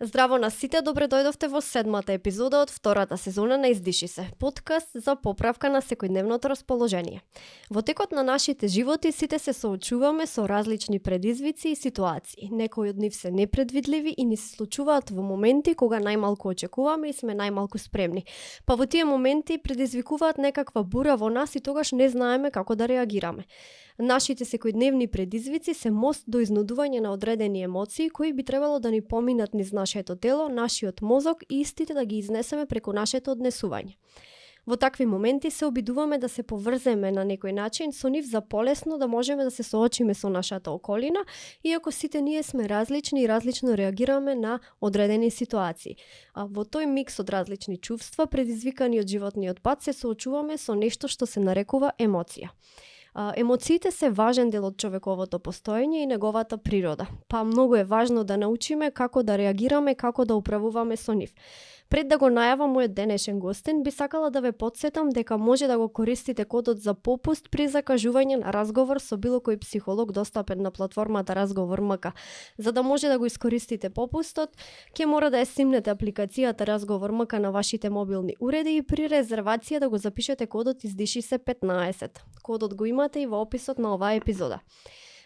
Здраво на сите, добре дојдовте во седмата епизода од втората сезона на Издиши се, подкаст за поправка на секојдневното расположение. Во текот на нашите животи сите се соочуваме со различни предизвици и ситуации. Некои од нив се непредвидливи и ни се случуваат во моменти кога најмалку очекуваме и сме најмалку спремни. Па во тие моменти предизвикуваат некаква бура во нас и тогаш не знаеме како да реагираме. Нашите секојдневни предизвици се мост до изнудување на одредени емоции кои би требало да ни поминат низ нашето тело, нашиот мозок и истите да ги изнесеме преку нашето однесување. Во такви моменти се обидуваме да се поврземе на некој начин со нив за полесно да можеме да се соочиме со нашата околина, иако сите ние сме различни и различно реагираме на одредени ситуации. А во тој микс од различни чувства, предизвикани од животниот пат, се соочуваме со нешто што се нарекува емоција. Емоциите се важен дел од човековото постоење и неговата природа, па многу е важно да научиме како да реагираме, како да управуваме со нив. Пред да го најавам мојот денешен гостин, би сакала да ве потсетам дека може да го користите кодот за попуст при закажување на разговор со било кој психолог достапен на платформата Разговор МК. За да може да го искористите попустот, ќе мора да ја симнете апликацијата Разговор МК на вашите мобилни уреди и при резервација да го запишете кодот Издиши се 15. Кодот го имате и во описот на оваа епизода.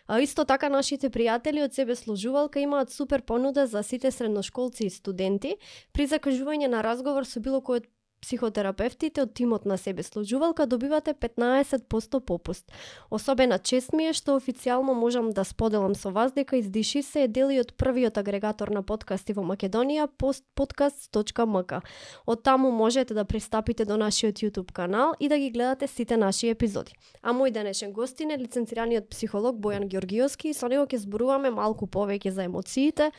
А исто така нашите пријатели од себе служувалка имаат супер понуда за сите средношколци и студенти при закажување на разговор со било кој од психотерапевтите од тимот на себе служувалка добивате 15% попуст. Особена чест ми е што официјално можам да споделам со вас дека Издиши се е дел од првиот агрегатор на подкасти во Македонија, podcast.mk. Од таму можете да пристапите до нашиот YouTube канал и да ги гледате сите наши епизоди. А мој денешен гостин е лиценцираниот психолог Бојан Ѓоргиовски и со него ќе зборуваме малку повеќе за емоциите,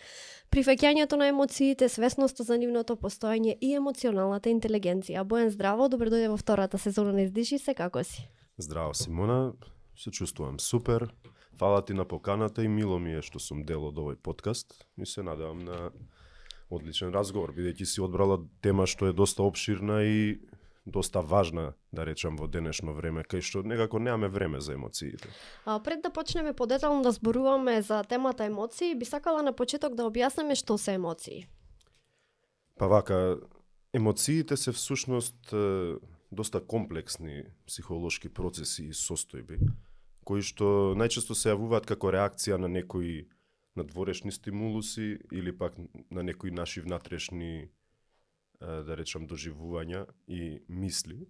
прифаќањето на емоциите, свесноста за нивното постоење и емоционалната интелигенција. Бојан, здраво, добре дојде во втората сезона на Издиши се, како си? Здраво, Симона, се чувствувам супер. Фала ти на поканата и мило ми е што сум дел од овој подкаст и се надевам на одличен разговор, бидејќи си одбрала тема што е доста обширна и доста важна, да речам, во денешно време, кај што некако немаме време за емоциите. Пред да почнеме подетално да зборуваме за темата емоции, би сакала на почеток да објасниме што се емоции. Па вака, емоциите се всушност доста комплексни психолошки процеси и состојби, кои што најчесто се јавуваат како реакција на некои надворешни стимулуси или пак на некои наши внатрешни, да речам, доживувања и мисли.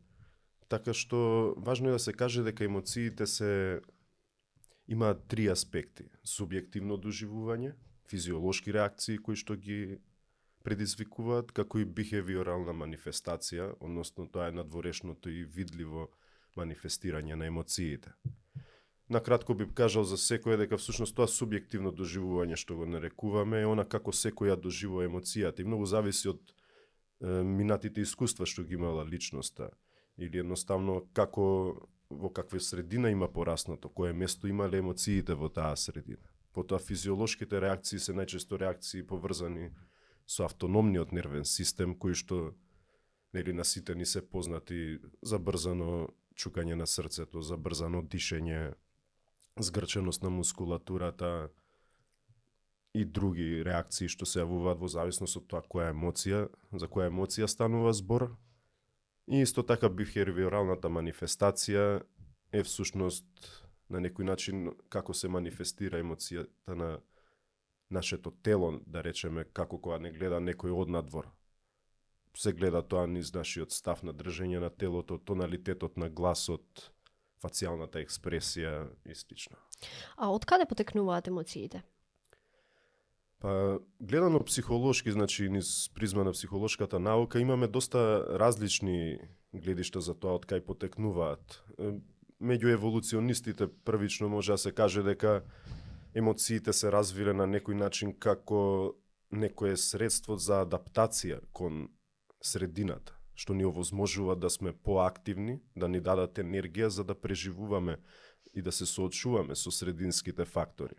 Така што важно е да се каже дека емоциите имаат три аспекти: субјективно доживување, физиолошки реакции кои што ги предизвикуваат, како и бихевиорална манифестација, односно тоа е надворешното и видливо манифестирање на емоциите. Накратко би кажал за секој дека всушност тоа субјективно доживување што го нарекуваме е она како секој ја доживува емоцијата и многу зависи од минатите искуства што ги имала личноста или едноставно во каква средина има пораснато, кое место имале емоциите во таа средина. Потоа физиолошките реакции се најчесто реакции поврзани со автономниот нервен систем, кои што на сите ни се познати: забрзано чукање на срцето, забрзано дишење, згрченост на мускулатурата и други реакции што се јавуваат во зависност од тоа за која емоција станува збор. И исто така бихевиоралната манифестација е всушност на некој начин како се манифестира емоцијата на нашето тело, да речеме, како кога не гледа некој однадвор. Се гледа тоа низ нашиот став на држење на телото, тоналитетот на гласот, фацијалната експресија и слично. А од каде потекнуваат емоциите? Па, гледано психолошки, значи низ призма на психолошката наука, имаме доста различни гледишта за тоа од кај потекнуваат. Меѓу еволуционистите првично може да се каже дека емоциите се развиле на некој начин како некое средство за адаптација кон средината, што ни овозможува да сме поактивни, да ни дадат енергија за да преживуваме и да се соочуваме со срединските фактори.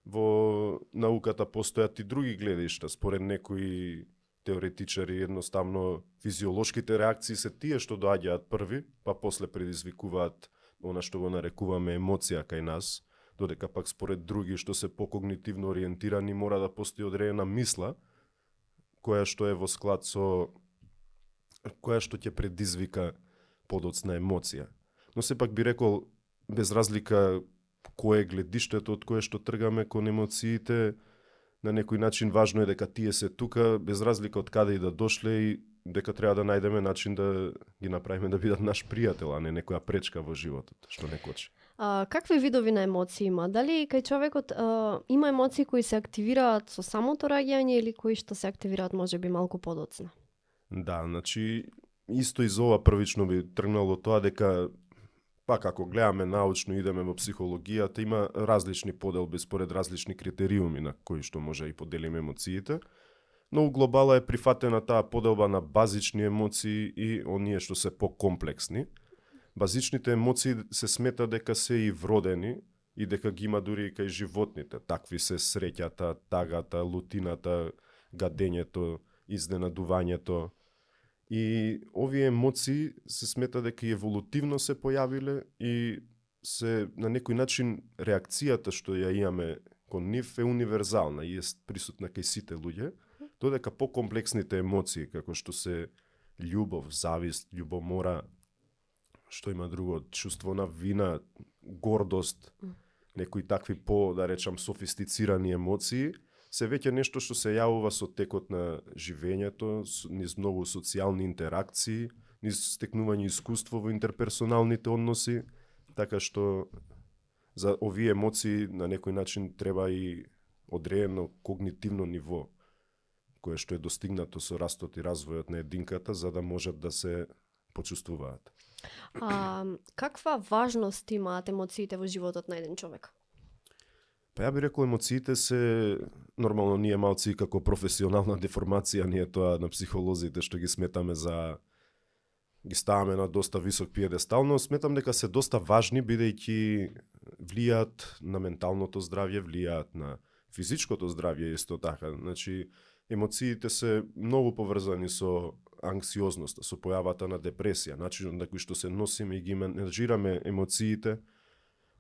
Во науката постојат и други гледишта. Според некои теоретичари едноставно физиолошките реакции се тие што доаѓаат први, па после предизвикуваат она што го нарекуваме емоција кај нас, додека пак според други што се покогнитивно ориентирани мора да постои одредена мисла која што е во склад со која што ќе предизвика подоцна емоција. Но сепак би рекол, без разлика кое е гледиштето од кое што тргаме кон емоциите, на некој начин важно е дека тие се тука, без разлика од каде и да дошле, и дека треба да најдеме начин да ги направиме да бидат наш пријател, а не некоја пречка во животот, што не кочи. Какви видови на емоции има? Дали кај човекот има емоции кои се активираат со самото раѓање или кои што се активираат можеби малку подоцна? Да, значи, исто из ова првично би тргнало тоа дека пак ако гледаме научно, идеме во психологијата, има различни поделби според различни критериуми на кои што може и поделиме емоциите, но у глобала е прифатена таа поделба на базични емоции и оние што се покомплексни. Базичните емоции се смета дека се и вродени и дека ги има дури и кај животните. Такви се среќата, тагата, лутината, гадењето, изненадувањето. И овие емоции се смета дека еволутивно се појавиле и се на некој начин реакцијата што ја имаме кон нив е универзална и е присутна кај сите луѓе, додека покомплексните емоции како што се љубов, завист, љубомора, што има друго, чувство на вина, гордост, некои такви да речам софистицирани емоции, се веќе нешто што се јавува со текот на живењето, низ многу социјални интеракции, низ стекнување искуство во интерперсоналните односи, така што за овие емоции на некој начин треба и одредено когнитивно ниво, кое што е достигнато со растот и развојот на единката, за да можат да се почувствуваат. Каква важност имаат емоциите во животот на еден човек? Па ја би рекол, емоциите се, нормално ние малци како професионална деформација, ние тоа на психолозите што ги сметаме за, ги ставаме на доста висок пиедестал, но сметам дека се доста важни, бидејќи влијаат на менталното здравје, влијаат на физичкото здравје исто така. Значи, емоциите се многу поврзани со анксиозноста, со појавата на депресија, начинот на кој што се носиме и ги менеджираме емоциите,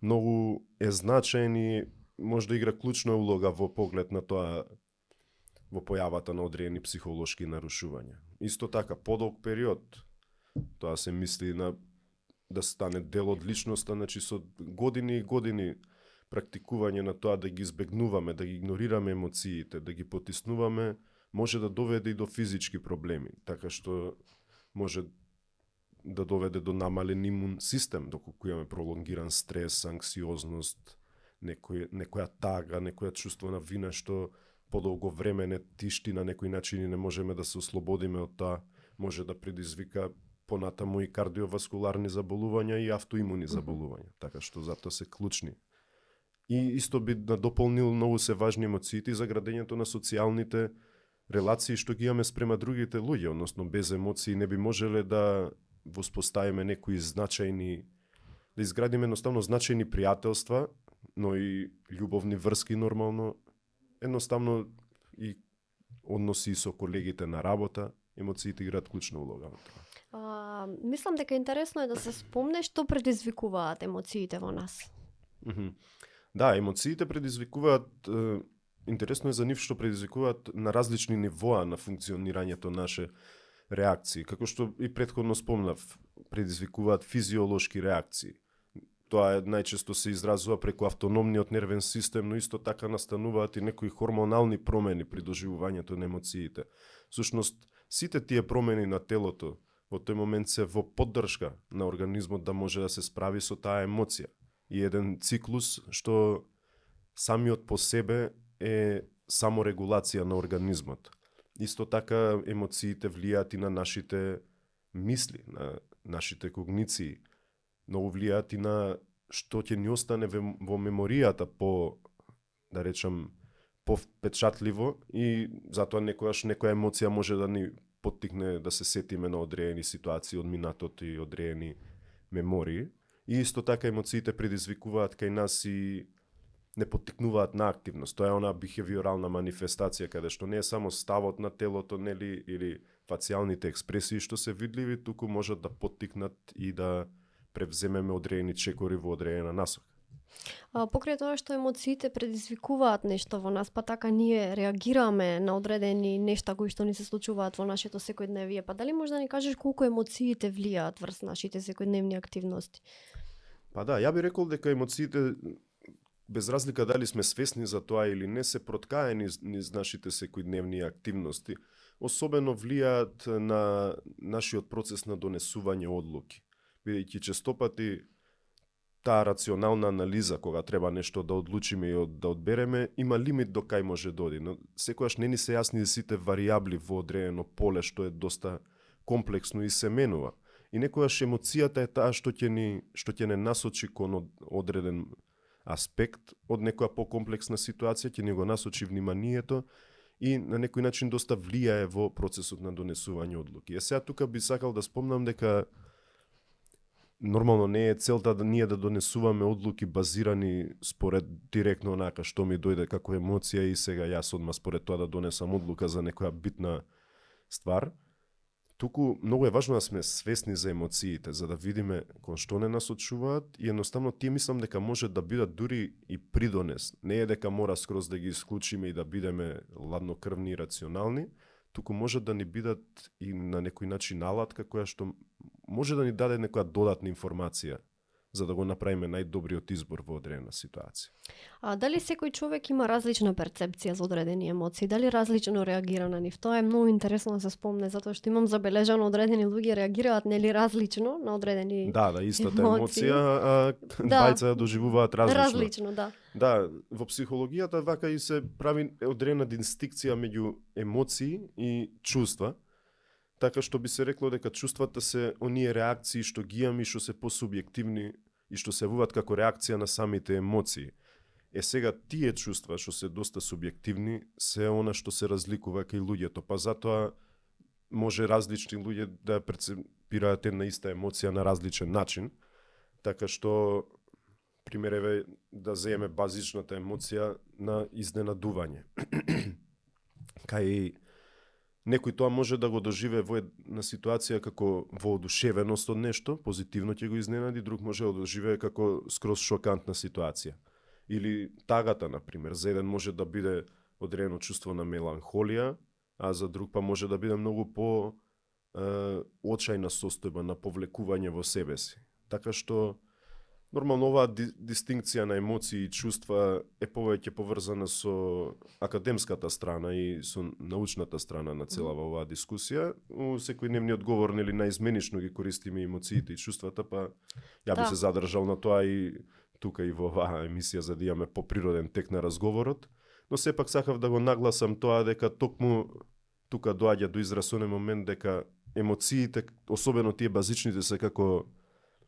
многу е значаен и може да игра клучна улога во поглед на тоа, во појавата на одредени психолошки нарушувања. Исто така, подолг период, тоа се мисли на да стане дел од личноста, значи со години и години практикување на тоа да ги избегнуваме, да ги игнорираме емоциите, да ги потиснуваме, може да доведе и до физички проблеми, така што може да доведе до намален имун систем, доколку имаме пролонгиран стрес, анксиозност, некоја тага, некоја чувство на вина што подолго време не тишти на некој начин и не можеме да се ослободиме од тоа, може да предизвика понатаму и кардиоваскуларни заболувања и автоимуни заболувања, така што затоа се клучни. И исто би надополнил, многу се важни емоциите за градењето на социјалните релации што ги имаме спрема другите луѓе, односно без емоции не би можеле да воспоставиме некои значајни, да изградиме едноставно значајни пријателства, но и љубовни врски нормално, едноставно и односи со колегите на работа, емоциите играат клучна улога во тоа. Мислам дека интересно е да се спомне што предизвикуваат емоциите во нас. Да, емоциите предизвикуваат, интересно е за нив што предизвикуваат на различни нивоа на функционирањето наше реакции, како што и претходно спомнав, предизвикуваат физиолошки реакции. Тоа најчесто се изразува преку автономниот нервен систем, но исто така настануваат и некои хормонални промени при доживувањето на емоциите. Всушност, сите тие промени на телото во тој момент се во поддршка на организмот да може да се справи со таа емоција. И еден циклус што самиот по себе е саморегулација на организмот. Исто така емоциите влијаат и на нашите мисли, на нашите когниции. Многу влијаат и на што ќе ни остане во меморијата по, да речам, повпечатливо и затоа некојаш некоја емоција може да ни поттикне да се сетиме на одредени ситуации од минатот и одредени мемории. И исто така емоциите предизвикуваат кај нас и не поттикнуваат на активност. Тоа е она бихевиорална манифестација каде што не е само ставот на телото, нели, или фацијалните експресии што се видливи, туку можат да поттикнат и да превземеме одредени чекори во одредена насока. Покрај тоа што емоциите предизвикуваат нешто во нас, па така ние реагираме на одредени нешта кои што ни се случуваат во нашето секојдневие, па дали можеш да ни кажеш колку емоциите влијаат врз нашите секојдневни активности? Па да, ја би рекол дека емоциите, без разлика дали сме свесни за тоа или не, се проткаени низ нашите секојдневни активности, особено влијаат на нашиот процес на донесување одлуки. Бидејќи честопати таа рационална анализа кога треба нешто да одлучиме и да одбереме, има лимит до кај може да оди. Но секогаш не ни се јасни сите варијабли во одредено поле што е доста комплексно и се менува. И некогаш емоцијата е таа што ќе не насочи кон одреден аспект од некоја покомплексна ситуација, ќе ни го насочи вниманието и на некој начин доста влијае во процесот на донесување одлуки. Сега тука би сакал да спомнам дека нормално не е целта да ние да донесуваме одлуки базирани според директно онака што ми дојде како емоција и сега јас одма според тоа да донесам одлука за некоја битна ствар. Туку многу е важно да сме свесни за емоциите, за да видиме кон што не насочуваат и едноставно тие мислам дека може да бидат дури и придонес. Не е дека мора скроз да ги исклучиме и да бидеме ладнокрвни и рационални, туку може да ни бидат и на некој начин алатка која што може да ни даде некоја додатна информација за да го направиме најдобриот избор во одредена ситуација. Дали секој човек има различна перцепција за одредени емоции? Дали различно реагира на нив? Тоа е многу интересно да се спомне, затоа што имам забележано одредени луѓе реагираат нели различно на одредени Да, истата емоции. емоција, двајца ја доживуваат различно. Различно, да. Да, во психологијата вака и се прави одредена дистинкција меѓу емоции и чувства. Така што би се рекло дека чувствата се оние реакции што ги имаме и што се посубјективни и што се јавуваат како реакција на самите емоции. Сега тие чувства што се доста субјективни се она што се разликува кај луѓето, па затоа може различни луѓе да перцепираат една иста емоција на различен начин. Така што примереве да земеме базичната емоција на изненадување. Кај некој тоа може да го доживее во една ситуација како воодушевеност од нешто, позитивно ќе го изненади, друг може да го доживее како скроз шокантна ситуација. Или тагата, например, за еден може да биде одредено чувство на меланхолија, а за друг па може да биде многу по очајна состојба на повлекување во себе си. Така што нормално оваа дистинкција на емоции и чувства е повеќе поврзана со академската страна и со научната страна на целава оваа дискусија. У секојдневниот говор нели наизменично ги користиме емоциите и чувствата, па ја би се задржал на тоа и тука и во оваа емисија за да имаме поприроден тек на разговорот, но сепак сакав да го нагласам тоа дека токму тука доаѓа до израз оној момент дека емоциите, особено тие базичните, се како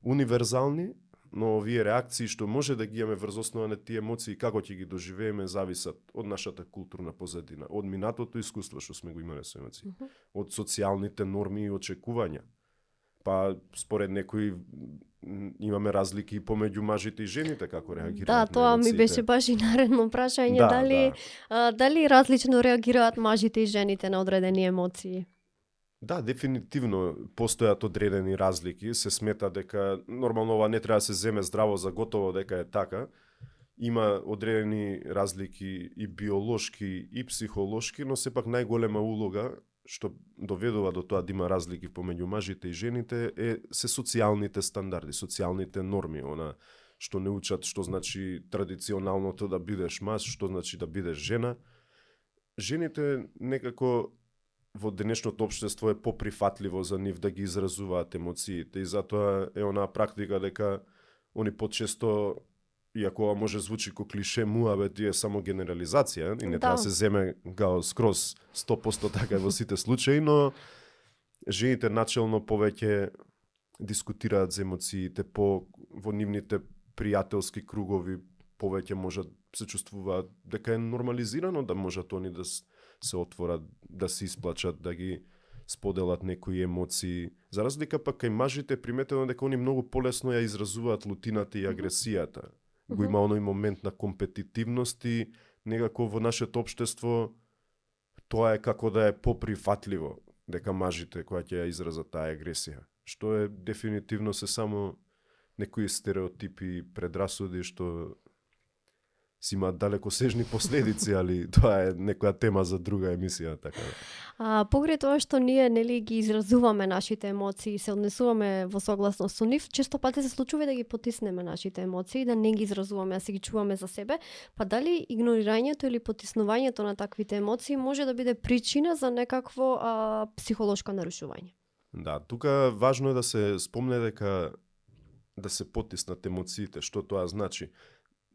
универзални, но овие реакции што може да ги имаме врз основа на тие емоции како ќе ги доживееме зависат од нашата културна позадина, од минатото искуство што сме го имале со емоции, од социјалните норми и очекувања. Па според некои имаме разлики помеѓу мажите и жените како реагираат на емоциите. Да, тоа ми беше баш и наредно прашање, дали различно реагираат мажите и жените на одредени емоции? Да, дефинитивно постојат одредени разлики, се смета дека нормално ова не треба да се земе здраво за готово дека е така. Има одредени разлики и биолошки и психолошки, но сепак најголема улога што доведува до тоа да има разлики помеѓу мажите и жените се социјалните стандарди, социјалните норми, она што не учат што значи традиционалното да бидеш маж, што значи да бидеш жена. Жените некако во денешното општество е поприфатливо за нив да ги изразуваат емоциите и затоа е онаа практика дека они почесто, иако ова може звучи ко клише, муабет е само генерализација и не треба да се земе гао скроз 100% така во сите случаи, но жените начелно повеќе дискутираат за емоциите во нивните пријателски кругови, повеќе можат се чувствуваат дека е нормализирано да можат они да се отворат, да се исплачат, да ги споделат некои емоции. За разлика пак кај мажите приметено дека они многу полесно ја изразуваат лутината и агресијата. Го има оној момент на компетитивност и некако во нашето општество тоа е како да е поприфатливо дека мажите која ќе ја изразат таа агресија, што е дефинитивно се само некои стереотипи, предрасуди што си имаат далекосежни последици, али тоа е некоја тема за друга емисија, така да. Покрај тоа што ние нели ги изразуваме нашите емоции, се однесуваме во согласност со нив, често пати се случува да ги потиснеме нашите емоции, да не ги изразуваме, а се ги чуваме за себе, па дали игнорирањето или потиснувањето на таквите емоции може да биде причина за некакво психолошко нарушување? Да, тука важно е да се спомне дека да се потиснат емоциите, што тоа значи.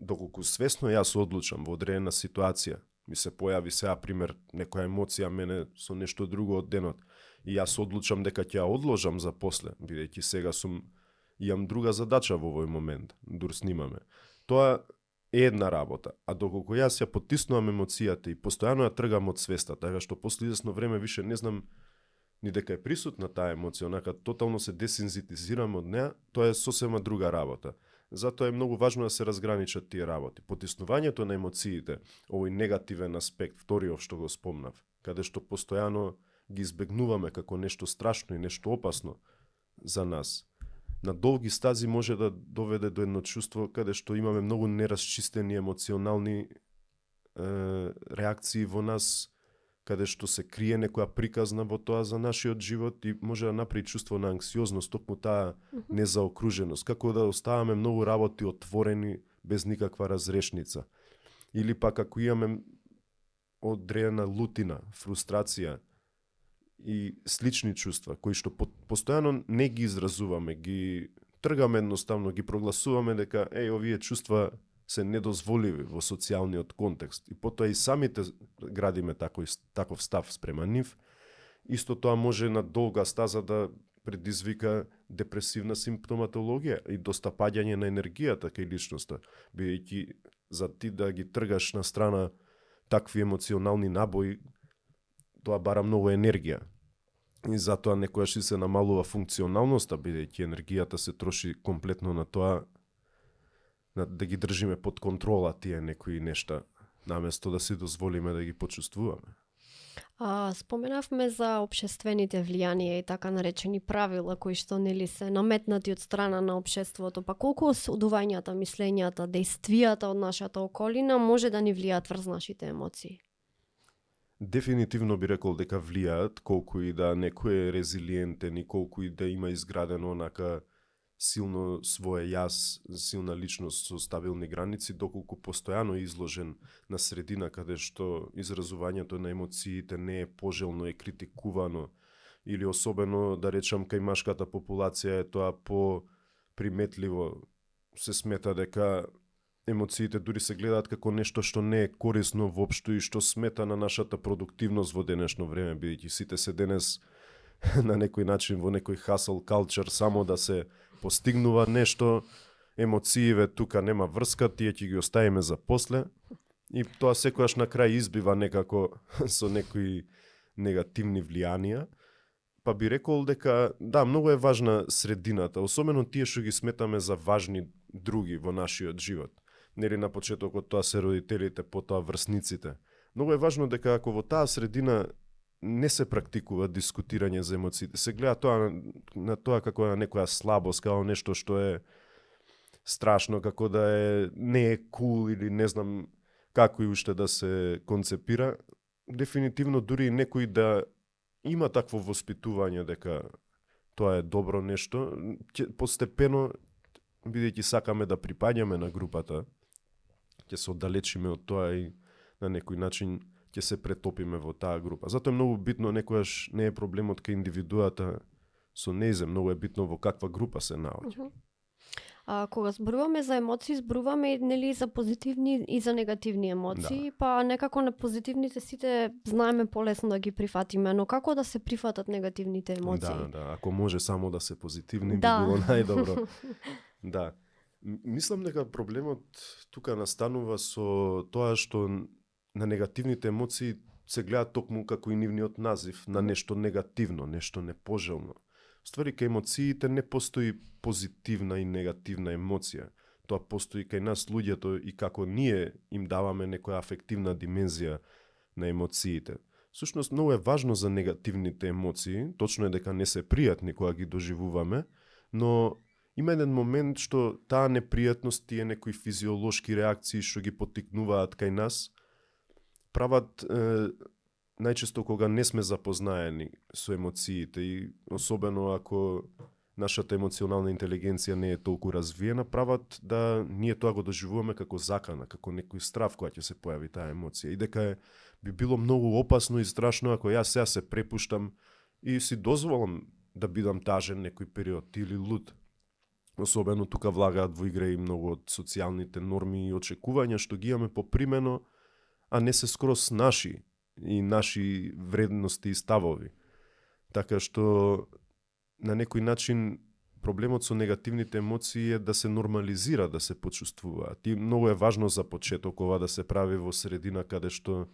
Доколку свесно јас одлучам во одредена ситуација, ми се појави сега пример некоја емоција мене со нешто друго од денот и јас одлучам дека ќе ја одложам за после, бидејќи сега имам друга задача во овој момент, дур снимаме. Тоа е една работа, а доколку јас ја потиснувам емоцијата и постојано ја тргам од свеста, така што после извесно време више не знам ни дека е присутна таа емоција, онака тотално се десензитизирам од неа, тоа е сосема друга работа. Затоа е многу важно да се разграничат тие работи. Потиснувањето на емоциите, овој негативен аспект, вториот што го спомнав, каде што постојано ги избегнуваме како нешто страшно и нешто опасно за нас, на долги стази може да доведе до едно чувство каде што имаме многу нерасчистени емоционални реакции во нас, каде што се крие некоја приказна во тоа за нашиот живот и може да направи чувство на анксиозност, токму таа незаокруженост, како да оставаме многу работи отворени без никаква разрешница. Или пак ако имаме одредена лутина, фрустрација и слични чувства, кои што постојано не ги изразуваме, ги тргаме едноставно, ги прогласуваме дека овие чувства се недозволиви во социјалниот контекст и потоа и самите градиме таков став спрема нив, исто тоа може на долга стаза да предизвика депресивна симптоматологија и достапаѓање на енергијата кај личноста, бидејќи за ти да ги тргаш на страна такви емоционални набои, тоа бара многу енергија. И затоа некојаш и се намалува функционалноста, бидејќи енергијата се троши комплетно на тоа да ги држиме под контрола тие некои нешта, наместо да си дозволиме да ги почувствуваме. Споменавме за општествените влијанија и така наречени правила кои што нели се наметнати од страна на општеството, па колку осудувањата, мислењата, дејствијата од нашата околина може да ни влијаат врз нашите емоции? Дефинитивно би рекол дека влијаат, колку и да некој е резилиентен и колку и да има изградено онака силно свое јас, силна личност со стабилни граници, доколку постојано изложен на средина каде што изразувањето на емоциите не е пожелно, е критикувано, или особено, да речам, кај машката популација е тоа по-приметливо. Се смета дека емоциите дури се гледаат како нешто што не е корисно воопшто и што смета на нашата продуктивност во денешно време, бидејќи сите се денес на некој начин во некој hustle culture само да се постигнува нешто, емоцииве тука нема врска, тие ќе ги оставиме за после и тоа секојаш на крај избива некако со некои негативни влијанија. Па би рекол дека да, многу е важна средината, особено тие што ги сметаме за важни други во нашиот живот. Нели на почетокот тоа се родителите, потоа врсниците. Многу е важно дека ако во таа средина не се практикува дискутирање за емоциите, се гледа тоа на тоа како на некоја слабост, како нешто што е страшно, како да не е кул или не знам како и уште да се концепира, дефинитивно дури и некој да има такво воспитување дека тоа е добро нешто, постепено, бидејќи сакаме да припаѓаме на групата, ќе се оддалечиме од тоа и на некој начин ќе се претопиме во таа група. Затоа е многу битно, некојаш не е проблемот кај индивидуата со нејзе, многу е битно во каква група се наоѓа. Кога зборуваме за емоции, зборуваме нели за позитивни и за негативни емоции, па некако на позитивните сите знаеме полесно да ги прифатиме, но како да се прифатат негативните емоции? Да, ако може само да се позитивни, би било најдобро. Да. Мислам дека проблемот тука настанува со тоа што на негативните емоции се гледа токму како и нивниот назив, на нешто негативно, нешто непожелно. Ствари, кај емоциите не постои позитивна и негативна емоција. Тоа постои кај нас луѓето и како ние им даваме некоја афективна димензија на емоциите. Сушност, многу е важно за негативните емоции, точно е дека не се пријатни кога ги доживуваме, но има еден момент што таа непријатност, тие некои физиолошки реакции што ги поттикнуваат кај нас, прават најчесто кога не сме запознаени со емоциите и особено ако нашата емоционална интелигенција не е толку развиена, прават да ние тоа го доживуваме како закана, како некој страв кога ќе се појави таа емоција. И дека би било многу опасно и страшно ако јас сега се препуштам и си дозволам да бидам тажен некој период или луд. Особено тука влагаат во игра и многу од социјалните норми и очекувања што ги имаме попримено, а не се скроз наши и наши вредности и ставови. Така што на некој начин проблемот со негативните емоции е да се нормализира, да се почувствуваат. И многу е важно за почеток ова да се прави во средина каде што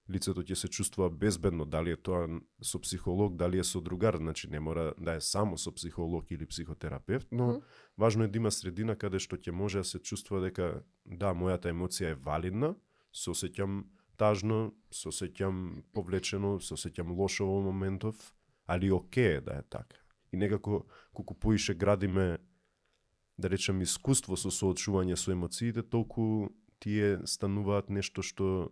лицето ќе се чувствува безбедно, дали е тоа со психолог, дали е со другар, значи не мора да е само со психолог или психотерапевт, но важно е да има средина каде што ќе може да се чувствува дека да, мојата емоција е валидна, се осеќам тажно, се осеќам повлечено, се осеќам лошо во моментов, али окей е да е така. И некако, колку поише градиме, да речем, искуство со соочување со емоциите, толку тие стануваат нешто што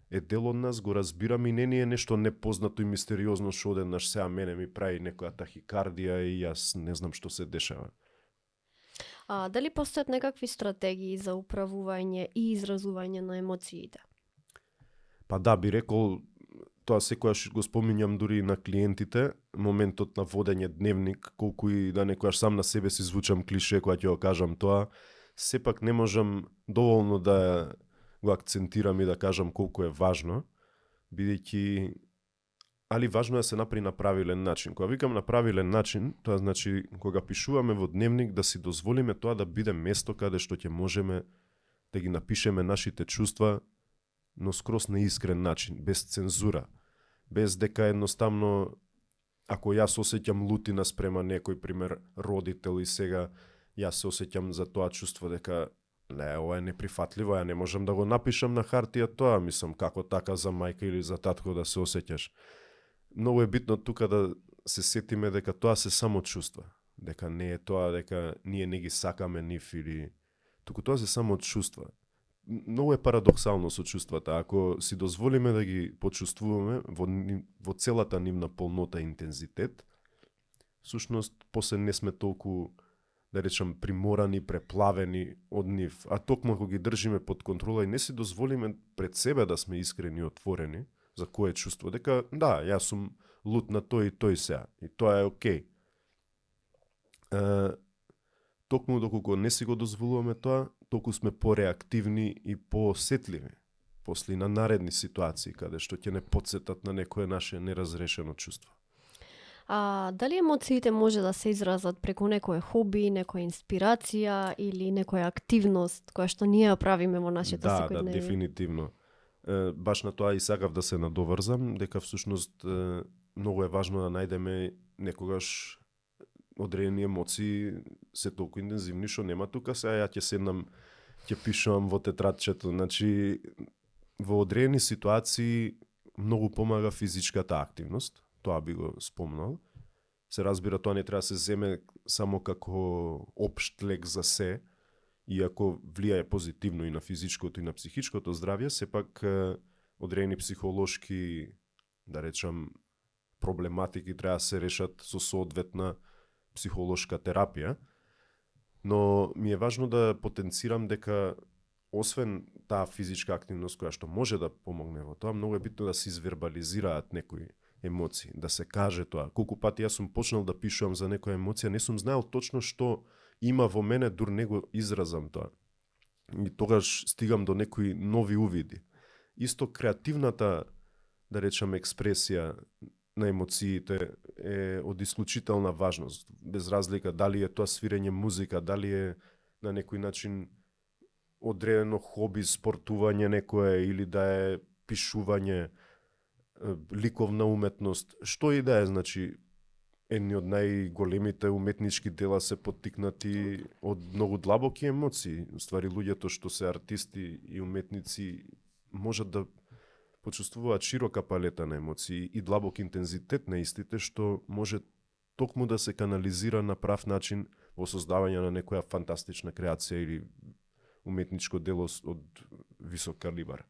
е дел од нас, го разбираме и не ни е нешто непознато и мистериозно што одеднаш сега мене ми прави некоја тахикардија и јас не знам што се дешава. Дали постојат некакви стратегии за управување и изразување на емоциите? Па да, би рекол, тоа секојаш го споминјам дури и на клиентите, моментот на водење дневник, колку и да некојаш сам на себе си звучам клише кога ќе го кажам тоа, сепак не можам доволно да го акцентирам и да кажам колку е важно, бидејќи али важно е да се направи на правилен начин. Кога викам на правилен начин, тоа значи кога пишуваме во дневник да си дозволиме тоа да биде место каде што ќе можеме да ги напишеме нашите чувства, но скроз на искрен начин, без цензура, без дека едноставно ако јас осеќам лутина спрема некој, пример, родител и сега јас се осеќам за тоа чувство дека не, ова е неприфатливо, ја не можам да го напишам на хартија тоа, мислам, како така за мајка или за татко да се осеќаш. Многу е битно тука да се сетиме дека тоа се само чувства, дека не е тоа дека ние не ги сакаме нив или туку тоа се само чувства. Многу е парадоксално со чувствата, ако си дозволиме да ги почувствуваме во целата нивна полнота и интензитет, всушност после не сме толку, да речам, приморани, преплавени од нив, а токму ако ги држиме под контрола и не си дозволиме пред себе да сме искрени и отворени за кое чувство, дека да, јас сум лут на тој и тој сега, и тоа е окей. Токму доколку не си го дозволуваме тоа, толку сме пореактивни и поосетливи после на наредни ситуации каде што ќе не потсетат на некое наше неразрешено чувство. Дали емоциите може да се изразат преку некое хоби, некоја инспирација или некоја активност која што ние ја правиме во нашето секојдневие? Да, дефинитивно. Баш на тоа и сакав да се надоврзам, дека всушност многу е важно да најдеме некогаш одредени емоции се толку интензивни што нема тука сега ја ќе седнам, ќе пишувам во тетрадчето. Значи во одредени ситуации многу помага физичката активност, тоа би го спомнал. Се разбира, тоа не треба да се земе само како општ лек за се, иако влијае позитивно и на физичкото и на психичкото здравје, сепак одредени психолошки, да речам, проблематики треба да се решат со соодветна психолошка терапија, но ми е важно да потенцирам дека освен таа физичка активност која што може да помогне во тоа, многу е битно да се извербализираат некои емоции, да се каже тоа. Колку пати јас сум почнал да пишувам за некоја емоција, не сум знаел точно што има во мене, дур не го изразам тоа. И тогаш стигам до некои нови увиди. Исто креативната, да речам, експресија на емоциите е од исклучителна важност, без разлика дали е тоа свирење музика, дали е на некој начин одредено хоби, спортување некое или да е пишување, ликовна уметност, што и да е, значи едни од најголемите уметнички дела се поттикнати од многу длабоки емоции. Ствари луѓето што се артисти и уметници можат да почувствуваат широка палета на емоции и длабок интензитет на истите, што може токму да се канализира на прав начин во создавање на некоја фантастична креација или уметничко дело од висок калибар.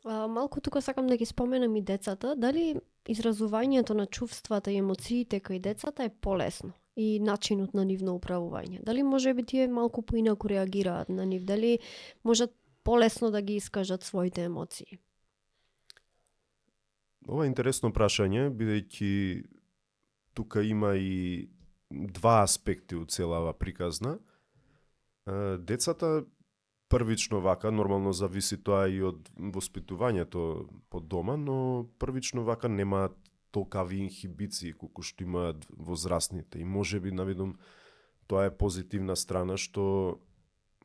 Малку тука сакам да ги споменам и децата. Дали изразувањето на чувствата и емоциите кај децата е полесно и начинот на нивно управување? Дали може би тие малку поинаку реагираат на нив? Дали можат полесно да ги искажат своите емоции? Ова е интересно прашање, бидејќи тука има и два аспекти од целава приказна. Децата првично вака, нормално зависи тоа и од воспитувањето под дома, но првично вака немаат толкави инхибиции колку што имаат возрастните. И можеби наведам тоа е позитивна страна што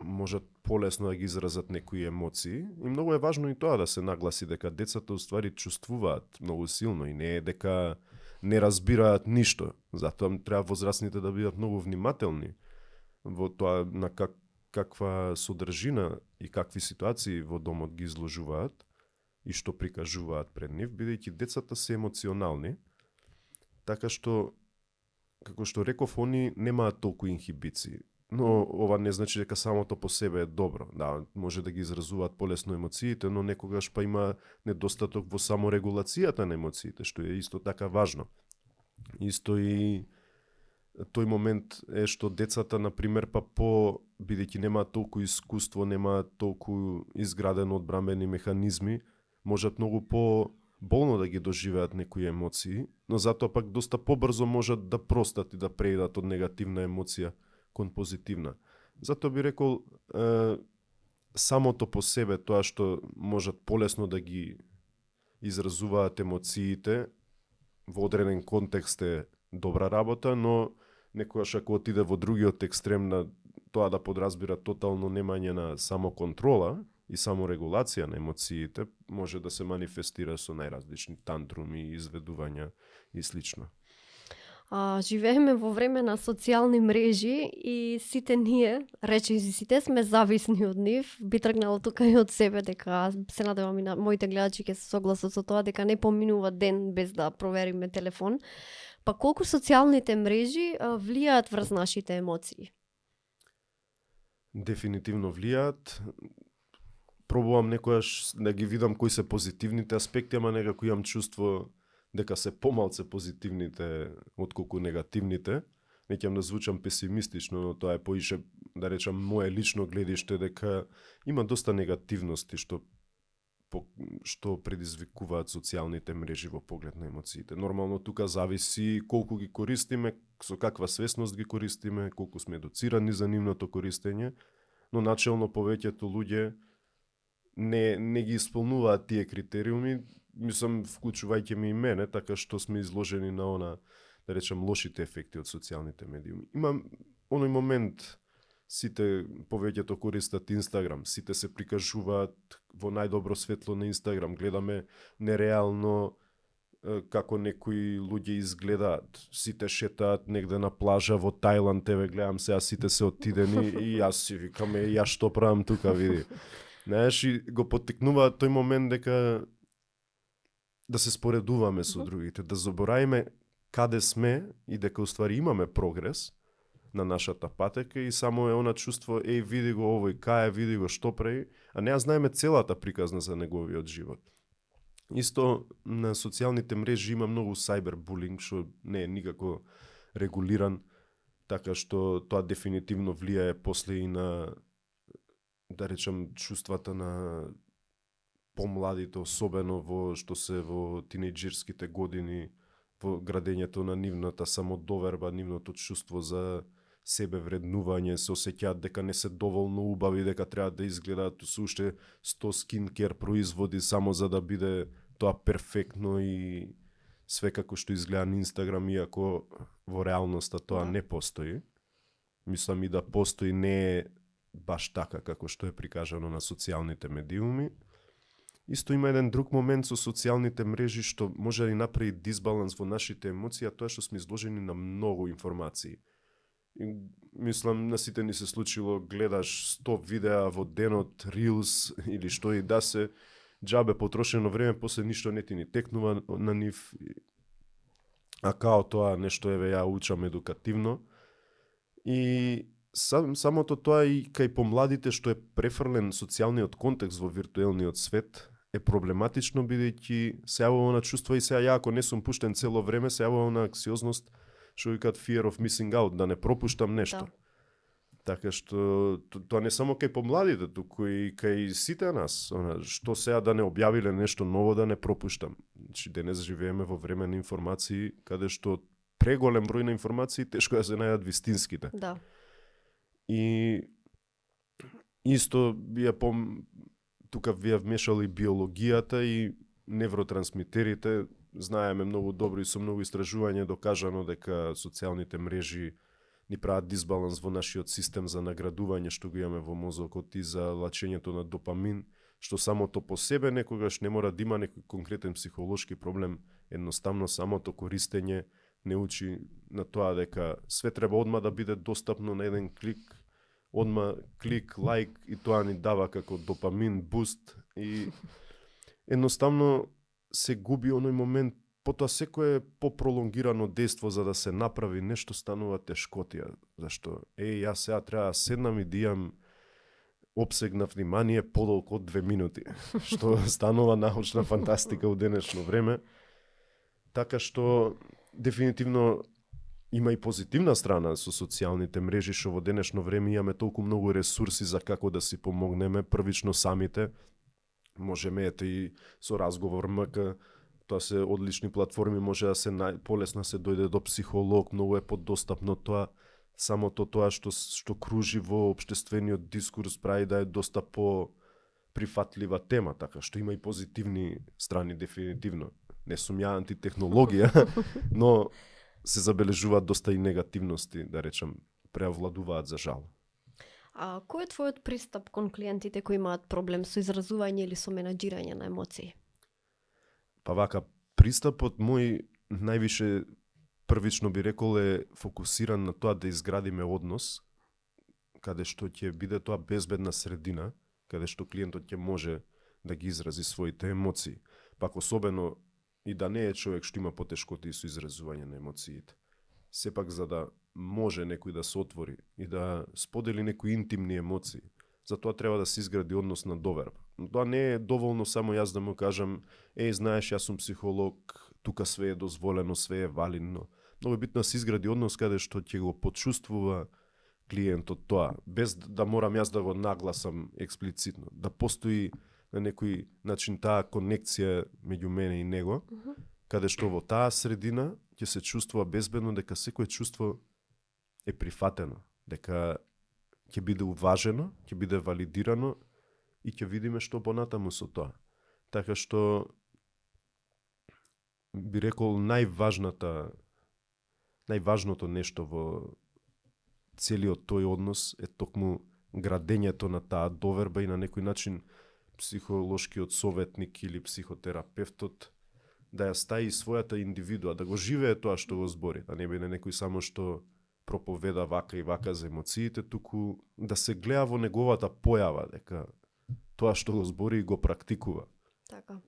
можат полесно да ги изразат некои емоции. И многу е важно и тоа да се нагласи дека децата уствари чувствуваат многу силно и не е дека не разбираат ништо. Затоа треба возрастните да бидат многу внимателни во тоа на каква содржина и какви ситуации во домот ги изложуваат и што прикажуваат пред нив, бидејќи децата се емоционални, така што, како што реков, они немаат толку инхибиции. Но ова не значи дека самото по себе е добро. Да, може да ги изразуваат полесно емоциите, но некогаш па има недостаток во саморегулацијата на емоциите, што е исто така важно. Исто и тој момент е што децата, например, па бидејќи немаат толку искуство, немаат толку изградено одбранбени механизми, можат многу болно да ги доживеат некои емоции, но затоа пак доста побрзо можат да простат и да преидат од негативна емоција кон позитивна. Затоа би рекол, самото по себе, тоа што можат полесно да ги изразуваат емоциите, во одреден контекст е добра работа, но некојаш ако отиде во другиот екстрем на тоа да подразбира тотално немање на самоконтрола и саморегулација на емоциите, може да се манифестира со најразлични тантруми, изведувања и слично. Живееме во време на социјални мрежи и сите ние, речиси сите, сме зависни од нив. Би тргнало тука и од себе дека се надевам и на моите гледачи ќе се согласат со тоа дека не поминува ден без да провериме телефон. Па колку социјалните мрежи влијаат врз нашите емоции? Дефинитивно влијаат. Пробувам некојаш да ги видам кои се позитивните аспекти, ама некако имам чувство дека се помалце позитивните отколку негативните. Не ќе да звучам песимистично, но тоа е поише, да речам, мое лично гледиште дека има доста негативности што предизвикуваат социјалните мрежи во поглед на емоциите. Нормално тука зависи колку ги користиме, со каква свесност ги користиме, колку сме едуцирани за нивното користење, но начелно повеќето луѓе не ги исполнуваат тие критериуми, мислам вклучувајќи ми и мене, така што сме изложени на да речем, лошите ефекти од социјалните медиуми. Има оној момент, сите повеќето користат Инстаграм, сите се прикажуваат во најдобро светло на Инстаграм, гледаме нереално како некои луѓе изгледаат, сите шетаат негде на плажа во Тајланд, тебе гледам сега сите се оттидени и јас си викам, јас што правам тука, види. Знаеш, и го поттикнуваат тој момент дека да се споредуваме со другите, да заборавиме каде сме и дека уствари имаме прогрес на нашата патека и само е она чувство, види го овој, кај види го што прави, а не знаеме целата приказна за неговиот живот. Исто на социјалните мрежи има многу сайбербулинг, што не е никако регулиран, така што тоа дефинитивно влијае после и на, да речем, чувствата на помладите, особено во што се во тинејџерските години, во градењето на нивната самодоверба, нивното чувство за себе вреднување, се осеќаат дека не се доволно убави, дека треба да изгледаат со уште 100 скинкер производи само за да биде тоа перфектно и све како што изгледа на Инстаграм, иако во реалноста тоа не постои. Мислам и да постои, не е баш така како што е прикажано на социјалните медиуми. Исто има еден друг момент со социјалните мрежи што може да ни направи дисбаланс во нашите емоции, а тоа што сме изложени на многу информации. И, мислам, на сите ни се случило, гледаш 100 видеа во денот, Reels или што и да се, џабе потрошено време, после ништо не ти ни текнува на нив, а као тоа нешто ја учам едукативно. И самото тоа и кај помладите што е префрлен социјалниот контекст во виртуелниот свет е проблематично, бидејќи се јавува на чувство и сега ја ако не сум пуштен цело време, се јавува на анксиозност, што викаат fear of missing out, да не пропуштам нешто. Да. Така што тоа не само кај помладите, туку и кај сите нас, што сега да не објавиле нешто ново да не пропуштам. Значи денес живееме во време на информации каде што преголем број на информации тешко да се најдат вистинските. Да. И исто тука вие вмешали биологијата и невротрансмитерите. Знаеме многу добро и со многу истражување докажано дека социјалните мрежи ни прават дисбаланс во нашиот систем за наградување што го имаме во мозокот и за лачењето на допамин, што самото по себе некогаш не мора да има некој конкретен психолошки проблем, едноставно самото користење не учи на тоа дека све треба одма да биде достапно на еден клик, одма клик, лайк и тоа ни дава како допамин, буст и едноставно се губи оној момент, потоа секое попролонгирано дејство за да се направи нешто станува тешкотија, зашто јас сега треба да седнам и да имам обсег на внимание подолго од 2 минути, што станува научна фантастика у денешно време. Така што дефинитивно има и позитивна страна со социјалните мрежи, што во денешно време имаме толку многу ресурси за како да си помогнеме првично самите. Можеме ете и со разговор МК, тоа се одлични платформи, може да се полесно се дојде до психолог, многу е подостапно тоа. Самото тоа што кружи во општествениот дискурс прави да е доста по прифатлива тема, така што има и позитивни страни дефинитивно. Не сум ја антитехнологија, но се забележуваат доста и негативности, да речам, преовладуваат за жал. А кој е твојот пристап кон клиентите кои имаат проблем со изразување или со менаџирање на емоции? Па вака, пристапот мој највише првично би рекол е фокусиран на тоа да изградиме однос, каде што ќе биде тоа безбедна средина, каде што клиентот ќе може да ги изрази своите емоции. Пак особено и да не е човек што има потешкоти со изразување на емоциите. Сепак за да може некој да се отвори и да сподели некои интимни емоции, за тоа треба да се изгради однос на доверба. Но тоа не е доволно само јас да му кажам, знаеш, јас сум психолог, тука све е дозволено, све е валидно. Многу е битно да се изгради однос каде што ќе го почувствува клиентот тоа, без да морам јас да го нагласам експлицитно, да постои на некој начин таа конекција меѓу мене и него, каде што во таа средина ќе се чувствува безбедно, дека секое чувство е прифатено, дека ќе биде уважено, ќе биде валидирано и ќе видиме што понатаму со тоа. Така што би рекол најважното нешто во целиот тој однос е токму градењето на таа доверба и на некој начин психолошкиот советник или психотерапевтот да ја стаи својата индивидуа, да го живее тоа што го збори, да не биде некој само што проповеда вака и вака за емоциите, туку да се гледа во неговата појава, дека тоа што го збори го практикува. Така.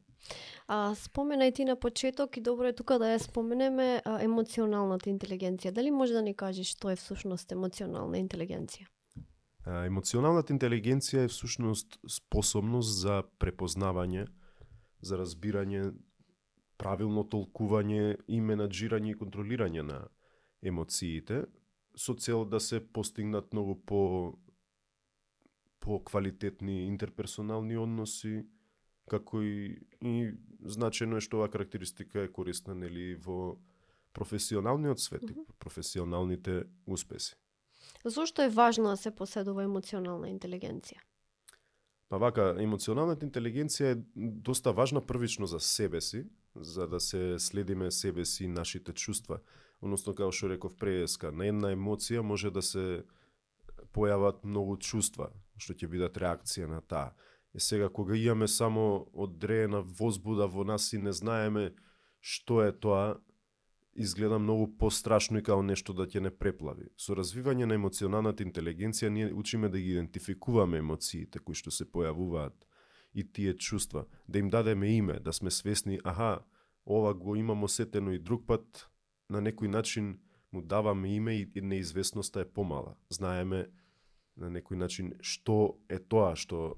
Спомена и ти на почеток и добро е тука да ја споменеме емоционалната интелигенција. Дали може да ни кажеш што е всушност емоционална интелигенција? Емоционалната интелигенција е всушност способност за препознавање, за разбирање, правилно толкување и менаџирање и контролирање на емоциите, со цел да се постигнат многу по квалитетни интерперсонални односи, како и значено е што оваа карактеристика е корисна нели во професионалниот свет и професионалните успеси. Зошто е важно да се поседува емоционална интелигенција? Па вака, емоционалната интелигенција е доста важна првично за себе си, за да се следиме себе си и нашите чувства. Односно, како што реков преска, на една емоција може да се појават многу чувства, што ќе бидат реакција на таа. И сега, кога имаме само одреена возбуда во нас и не знаеме што е тоа, изгледа многу пострашно и као нешто да ќе не преплави. Со развивање на емоционалната интелигенција ние учиме да ги идентификуваме емоциите кои што се појавуваат и тие чувства, да им дадеме име, да сме свесни, ова го имам осетено и друг пат, на некој начин му даваме име и неизвестноста е помала. Знаеме на некој начин што е тоа што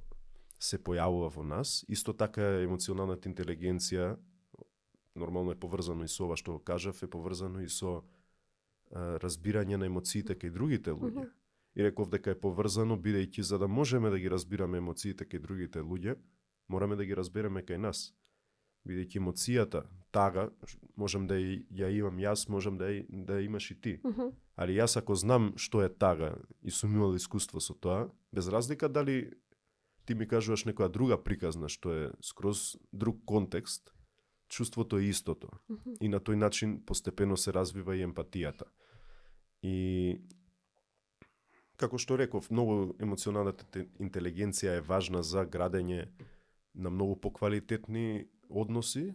се појавува во нас. Исто така емоционалната интелигенција нормално е поврзано и со ова што кажав, е поврзано и со разбирање на емоциите кај другите луѓе. И реков дека е поврзано, бидејќи за да можеме да ги разбираме емоциите кај другите луѓе, мораме да ги разбереме кај нас. Бидејќи емоцијата, тага, можам да ја имам јас, можам да ја имаш и ти. Али јас ако знам што е тага и сум имал искуство со тоа, без разлика дали ти ми кажуваш некоја друга приказна што е скроз друг контекст, чувството е истото. И на тој начин постепено се развива и емпатијата. И како што реков, многу емоционалната интелигенција е важна за градење на многу поквалитетни односи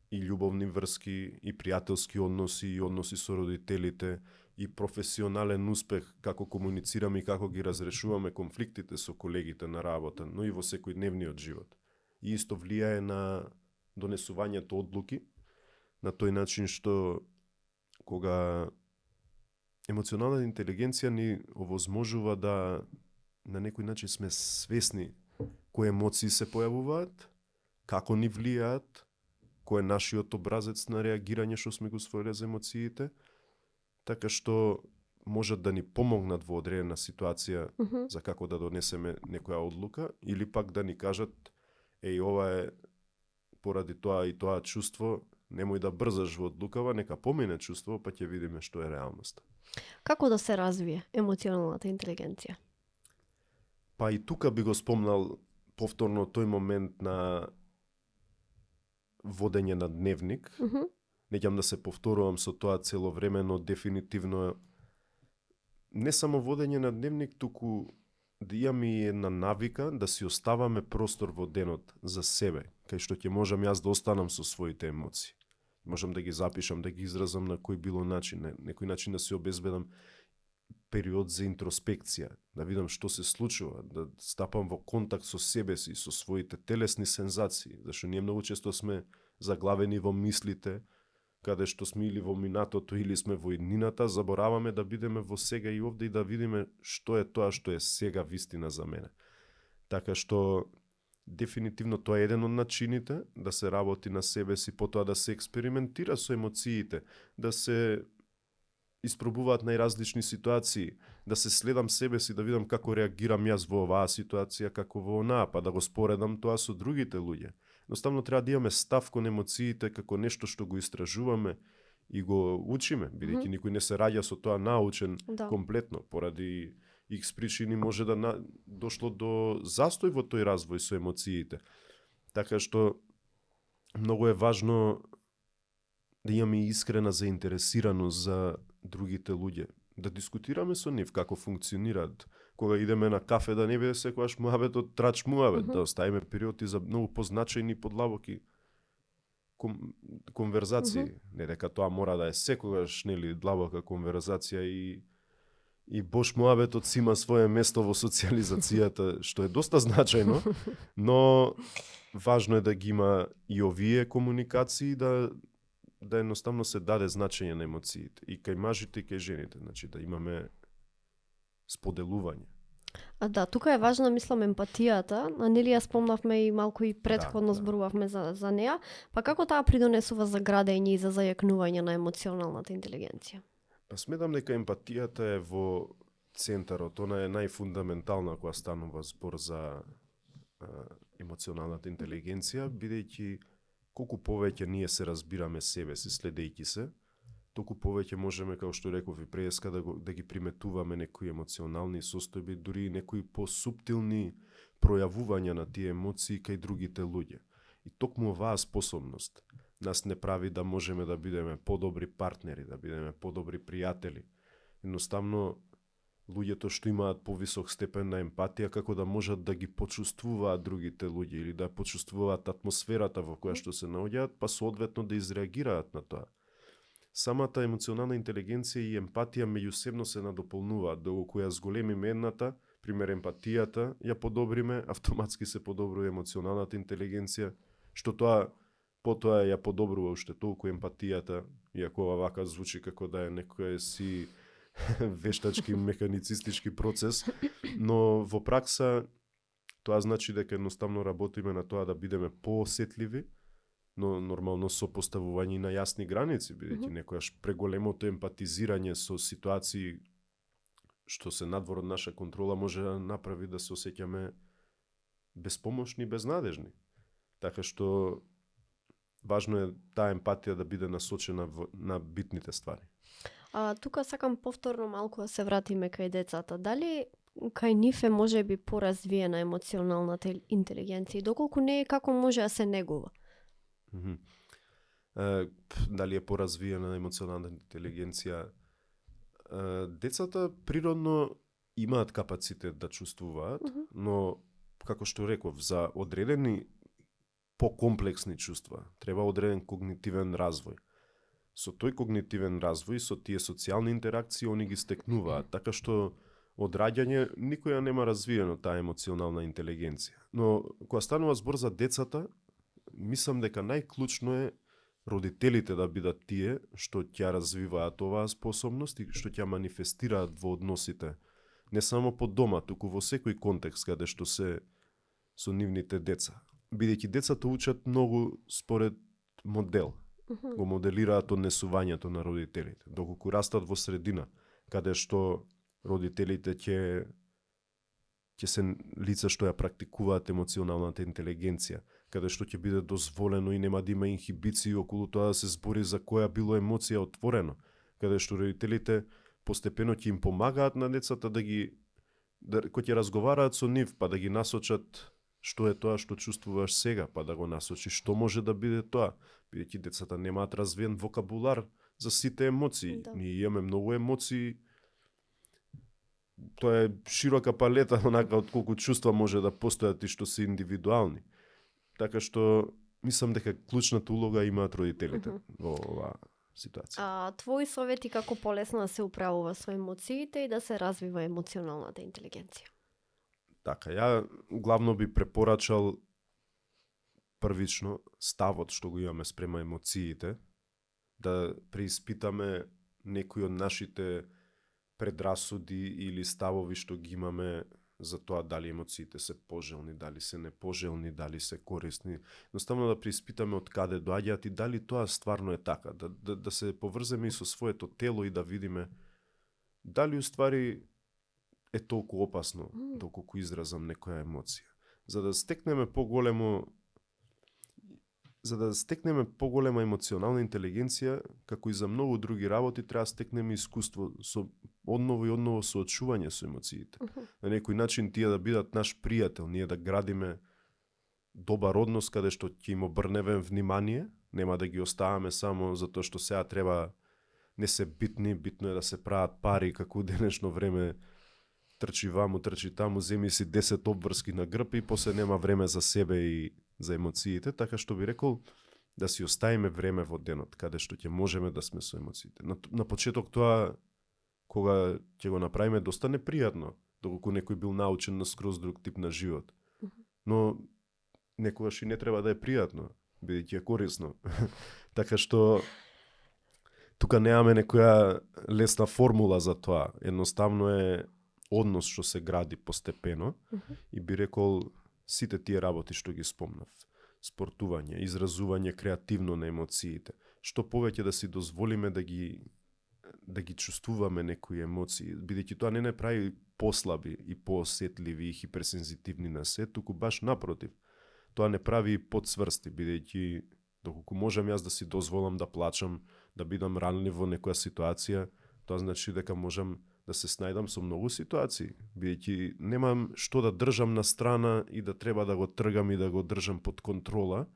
и љубовни врски, и пријателски односи, и односи со родителите, и професионален успех како комуницираме и како ги разрешуваме конфликтите со колегите на работа, но и во секојдневниот живот. И исто влијае на донесувањето одлуки на тој начин што кога емоционална интелигенција ни овозможува да на некој начин сме свесни кои емоции се појавуваат, како ни влијаат, кој е нашиот образец на реагирање што сме го своиле за емоциите, така што можат да ни помогнат во одредена ситуација за како да донесеме некоја одлука, или пак да ни кажат ова е поради тоа и тоа чувство, немој да брзаш во одлукава, нека помине чувство, па ќе видиме што е реалноста. Како да се развие емоционалната интелигенција? Па и тука би го спомнал повторно тој момент на водење на дневник. Неќам да се повторувам со тоа цело време, но дефинитивно не само водење на дневник, туку да имаме и една навика да си оставаме простор во денот за себе, кај што ќе можам јас да останам со своите емоции. Можам да ги запишам, да ги изразам на кој било начин, некој начин да си обезбедам период за интроспекција, да видам што се случува, да стапам во контакт со себе си, со своите телесни сензации, зашто ние многу често сме заглавени во мислите, каде што сме или во минатото или сме во иднината, забораваме да бидеме во сега и овде и да видиме што е тоа што е сега вистина за мене. Така што дефинитивно тоа е еден од начините да се работи на себе си, потоа да се експериментира со емоциите, да се испробуваат најразлични ситуации, да се следам себе си, да видам како реагирам јас во оваа ситуација, како во онаа, па да го споредам тоа со другите луѓе. Едноставно треба да имаме став кон емоциите како нешто што го истражуваме и го учиме, бидејќи никој не се раѓа со тоа научен комплетно, поради X причини може да дошло до застој во тој развој со емоциите. Така што многу е важно да имаме искрена заинтересираност за другите луѓе, да дискутираме со нив како функционираат. Кога идеме на кафе да не биде секогаш муабетот трач муабет, да оставиме периоди за многу позначајни подлабоки конверзации, не дека тоа мора да е секогаш, нели, длабока конверзација и бош муабетот си има свое место во социализацијата, што е доста значајно, но важно е да ги има и овие комуникации, да едноставно се даде значење на емоциите и кај мажите и кај жените, значи да имаме споделување. Да, тука е важна, мислам, емпатијата. Нели ја спомнавме и малку и претходно зборувавме за неа. Па како таа придонесува за градење и за зајакнување на емоционалната интелигенција? Па сметам дека емпатијата е во центарот, она е најфундаментална кога станува збор за емоционалната интелигенција, бидејќи колку повеќе ние се разбираме себе си следејќи се, толку повеќе можеме, како што реков и преска, да ги приметуваме некои емоционални состојби, дури и некои посуптилни пројавувања на тие емоции кај другите луѓе. И токму оваа способност нас не прави да можеме да бидеме подобри партнери, да бидеме подобри пријатели. Едноставно, луѓето што имаат повисок степен на емпатија, како да можат да ги почувствуваат другите луѓе или да почувствуваат атмосферата во која што се наоѓаат, па соодветно да изреагираат на тоа. Самата емоционална интелигенција и емпатија меѓусебно се надополнуваат, доколку ја зголемиме едната, пример емпатијата, ја подобриме, автоматски се подобрува емоционалната интелигенција, што тоа потоа ја подобрува уште толку емпатијата, иако вака звучи како да е некој си вештачки, механицистички процес, но во пракса тоа значи дека едноставно работиме на тоа да бидеме поосетливи, но нормално со поставување на јасни граници, бидејќи некојаш преголемото емпатизирање со ситуации што се надвор од наша контрола може да направи да се осеќаме безпомошни и безнадежни. Така што важно е таа емпатија да биде насочена на битните ствари. Тука сакам повторно малку да се вратиме кај децата. Дали кај нив е можеби поразвиена емоционалната интелигенција и доколку не е, како може да се негува? Дали е поразвиена емоционална интелигенција? Децата природно имаат капацитет да чувствуваат, но како што реков, за одредени покомплексни чувства треба одреден когнитивен развој. Со тој когнитивен развој, со тие социјални интеракции, они ги стекнуваат, така што од раѓање никоја нема развиено таа емоционална интелигенција. Но кога станува збор за децата, мислам дека најклучно е родителите да бидат тие што ќе развиваат оваа способност и што ќе манифестираат во односите, не само по дома, туку во секој контекст каде што се со нивните деца. Бидејќи децата учат многу според модел, го моделираат однесувањето на родителите, доколку растат во средина каде што родителите ќе се лица што ја практикуваат емоционалната интелигенција, каде што ќе биде дозволено и нема да има инхибиции околу тоа да се збори за која било емоција отворено, каде што родителите постепено ќе им помагаат на децата кој ќе разговараат со нив, па да ги насочат што е тоа што чувствуваш сега, па да го насочи што може да биде тоа, бидејќи децата немаат развиен вокабулар за сите емоции. Да. Ние имаме многу емоции. Тоа е широка палета онака од колку чувства може да постојат и што се индивидуални. Така што мислам дека клучната улога имаат родителите во оваа ситуација. Твои совети како полесно да се управува со емоциите и да се развива емоционалната интелигенција? Така, ја главно би препорачал првично ставот што го имаме спрема емоциите, да преиспитаме некои од нашите предрасуди или ставови што ги имаме за тоа дали емоциите се пожелни, дали се непожелни, дали се корисни. Едноставно да преиспитаме од каде доаѓаат и дали тоа стварно е така, да се поврземе и со своето тело и да видиме дали уствари е толку опасно доколку изразам некоја емоција. За да стекнеме поголема емоционална интелигенција, како и за многу други работи, треба да стекнеме искуство со одново и одново соочување со емоциите. На некој начин тие да бидат наш пријател, ние да градиме добар однос каде што ќе им обрнеме внимание, нема да ги оставаме само затоа што сега треба не се битни, битно е да се прават пари, како у денешно време трчи ваму, трчи таму, земи си 10 обврски на грб и после нема време за себе и за емоциите, така што би рекол да си оставиме време во денот, каде што ќе можеме да сме со емоциите. На почеток тоа, кога ќе го направиме, доста непријатно, доколку некој бил научен на скроз друг тип на живот. Но некогаш и не треба да е пријатно, бидејќи е корисно. Така што тука немаме некоја лесна формула за тоа. Едноставно е однос што се гради постепено и би рекол сите тие работи што ги спомнав. Спортување, изразување креативно на емоциите. Што повеќе да си дозволиме да ги чувствуваме некои емоции, бидејќи тоа не прави послаби и поосетливи и хиперсензитивни на се, туку баш напротив. Тоа не прави подсврсти, бидејќи доколку можам јас да си дозволам да плачам, да бидам ранлив во некоја ситуација, тоа значи дека можам да се снајдам со многу ситуации, бидејќи немам што да држам на страна и да треба да го тргам и да го држам под контрола,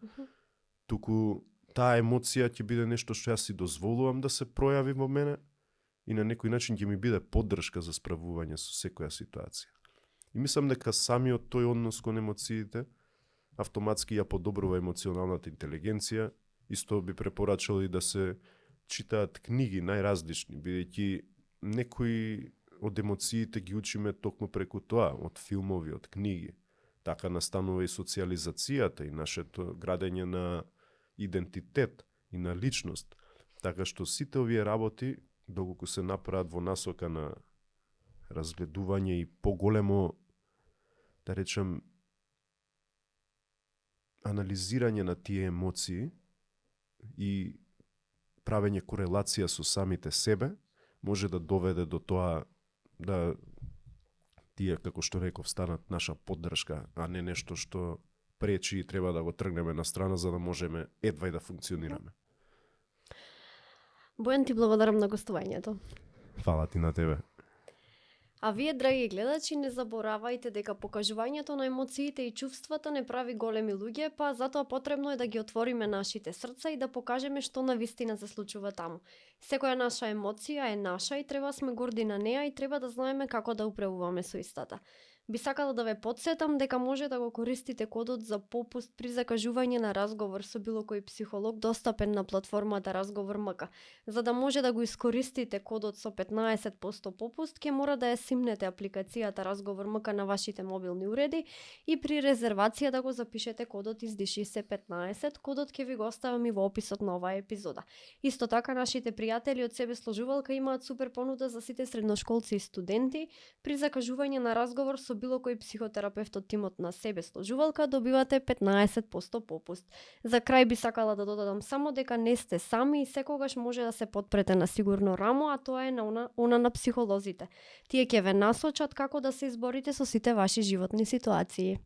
туку таа емоција ќе биде нешто што јас си дозволувам да се пројави во мене и на некој начин ќе ми биде поддршка за справување со секоја ситуација. И мислам дека самиот тој однос кон емоциите автоматски ја подобрува емоционалната интелигенција. Исто би препорачал и да се читаат книги најразлични, бидејќи некои од емоциите ги учиме токму преку тоа, од филмови, од книги. Така настанува и социализацијата и нашето градење на идентитет и на личност. Така што сите овие работи, доколку се направат во насока на разгледување и поголемо, да речем, анализирање на тие емоции и правење корелација со самите себе, може да доведе до тоа да тие, како што реков, станат наша поддршка, а не нешто што пречи и треба да го тргнеме на страна за да можеме едва и да функционираме. Бојан, ти благодарам на гостувањето. Фала ти на тебе. А вие, драги гледачи, не заборавајте дека покажувањето на емоциите и чувствата не прави големи луѓе, па затоа потребно е да ги отвориме нашите срца и да покажеме што навистина се случува таму. Секоја наша емоција е наша и треба сме горди на неа и треба да знаеме како да управуваме со истата. Би сакала да ве потсетам дека може да го користите кодот за попуст при закажување на разговор со било кој психолог достапен на платформата Разговор МК. За да може да го искористите кодот со 15% попуст, ќе мора да ја симнете апликацијата Разговор МК на вашите мобилни уреди и при резервација да го запишете кодот издиши се 15. Кодот ќе ви го оставам и во описот на оваа епизода. Исто така, нашите пријатели од Себе Сложувалка имаат супер понуда за сите средношколци и студенти. При закажување на разговор со било кој психотерапевт од тимот на Себе Сложувалка добивате 15% попуст. За крај би сакала да додадам само дека не сте сами и секогаш може да се потпрете на сигурно рамо, а тоа е на она на психолозите. Тие ќе ве насочат како да се изборите со сите ваши животни ситуации.